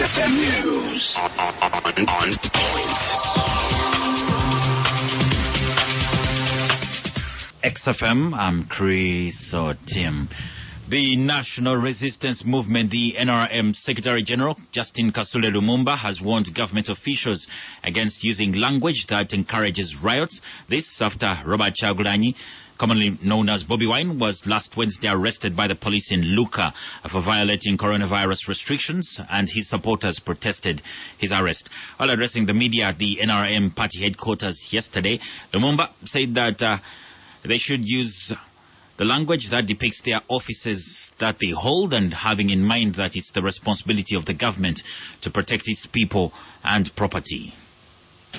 XFM News on point. XFM, I'm Chris Tim. The National Resistance Movement, the NRM Secretary General Justin Kasule Lumumba, has warned government officials against using language that encourages riots. This after Robert Kyagulanyi, commonly known as Bobby Wine, was last Wednesday arrested by the police in Luka for violating coronavirus restrictions, and his supporters protested his arrest. While addressing the media at the NRM party headquarters yesterday, Lumumba said that they should use the language that depicts their offices that they hold, and having in mind that it's the responsibility of the government to protect its people and property.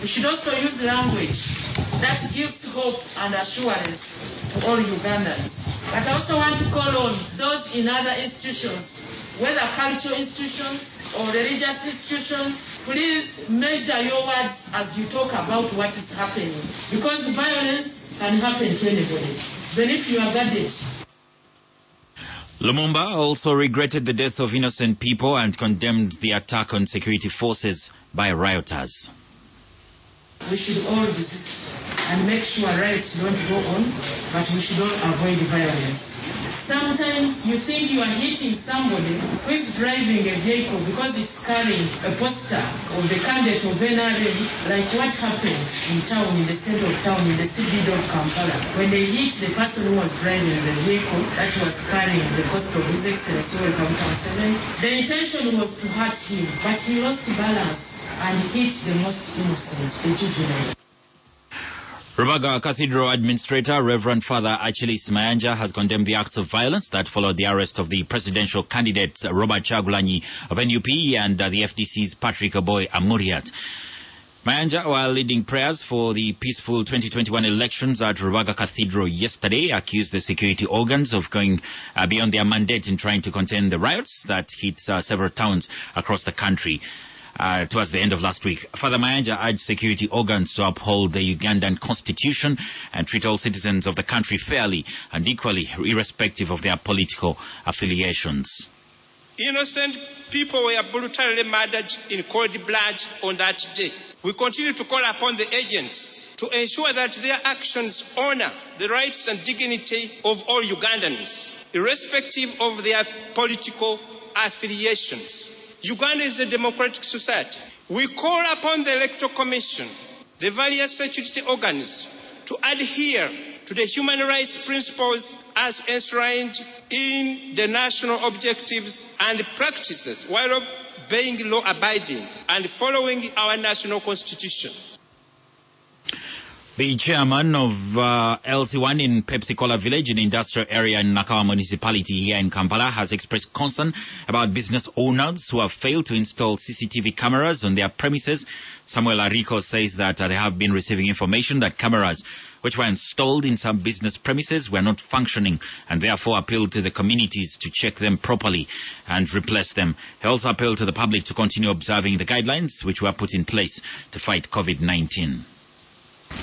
We should also use language that gives hope and assurance to all Ugandans. But I also want to call on those in other institutions, whether cultural institutions or religious institutions, please measure your words as you talk about what is happening, because violence can happen to anybody, even if you are guarded. Lumumba also regretted the death of innocent people and condemned the attack on security forces by rioters. We should all resist and make sure riots don't go on, but we should all avoid violence. Sometimes you think you are hitting somebody who is driving a vehicle because it's carrying a poster of the candidate of NRM, like what happened in town, in the center of town, in the CBD of Kampala, when they hit the person who was driving the vehicle that was carrying the poster of His Excellency Museveni. The intention was to hurt him, but he lost balance and hit the most innocent, the juvenile. Rubaga Cathedral Administrator Reverend Father Achilles Mayanja has condemned the acts of violence that followed the arrest of the presidential candidate Robert Kyagulanyi of NUP and the FDC's Patrick Oboy Amuriat. Mayanja, while leading prayers for the peaceful 2021 elections at Rubaga Cathedral yesterday, accused the security organs of going beyond their mandate in trying to contain the riots that hit several towns across the country. Towards the end of last week, Father Mayanja urged security organs to uphold the Ugandan constitution and treat all citizens of the country fairly and equally, irrespective of their political affiliations. Innocent people were brutally murdered in cold blood on that day. We continue to call upon the agents to ensure that their actions honor the rights and dignity of all Ugandans, irrespective of their political affiliations. Uganda is a democratic society. We call upon the Electoral Commission, the various security organs, to adhere to the human rights principles as enshrined in the national objectives and practices while being law-abiding and following our national constitution. The chairman of LC1 in Pepsi Cola Village in the industrial area in Nakawa municipality here in Kampala has expressed concern about business owners who have failed to install CCTV cameras on their premises. Samuel Ariko says that they have been receiving information that cameras which were installed in some business premises were not functioning and therefore appealed to the communities to check them properly and replace them. He also appealed to the public to continue observing the guidelines which were put in place to fight COVID-19.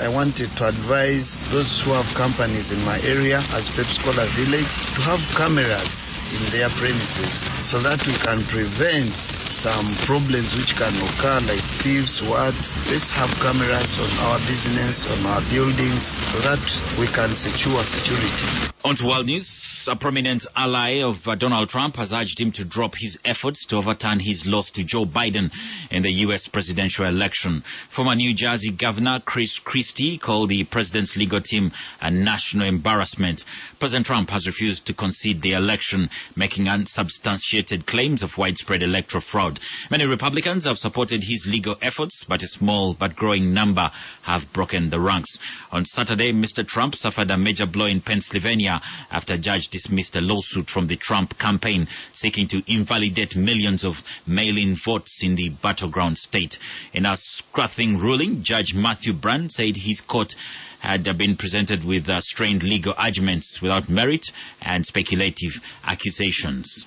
I wanted to advise those who have companies in my area as Pepsi Cola Village to have cameras in their premises so that we can prevent some problems which can occur like thieves, Let's have cameras on our business, on our buildings so that we can secure security. On to world news. A prominent ally of Donald Trump has urged him to drop his efforts to overturn his loss to Joe Biden in the U.S. presidential election. Former New Jersey Governor Chris Christie called the president's legal team a national embarrassment. President Trump has refused to concede the election, making unsubstantiated claims of widespread electoral fraud. Many Republicans have supported his legal efforts, but a small but growing number have broken the ranks. On Saturday, Mr. Trump suffered a major blow in Pennsylvania after a judge dismissed a lawsuit from the Trump campaign seeking to invalidate millions of mail-in votes in the battleground state. In a scathing ruling, Judge Matthew Brand said his court had been presented with strained legal arguments without merit and speculative accusations.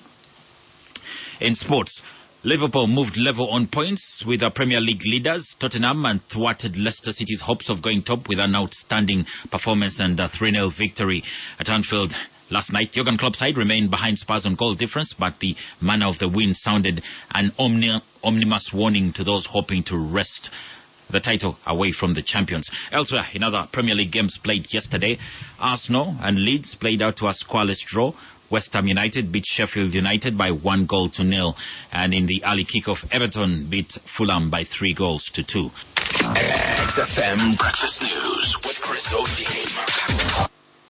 In sports, Liverpool moved level on points with the Premier League leaders Tottenham and thwarted Leicester City's hopes of going top with an outstanding performance and a 3-0 victory at Anfield Last night, Jurgen Klopp's side remained behind Spurs on goal difference, but the manner of the win sounded an ominous warning to those hoping to wrest the title away from the champions. Elsewhere, in other Premier League games played yesterday, Arsenal and Leeds played out to a scoreless draw. West Ham United beat Sheffield United by 1-0. And in the early kickoff, Everton beat Fulham by 3-2. XFM Breakfast News with Chris O'Dean.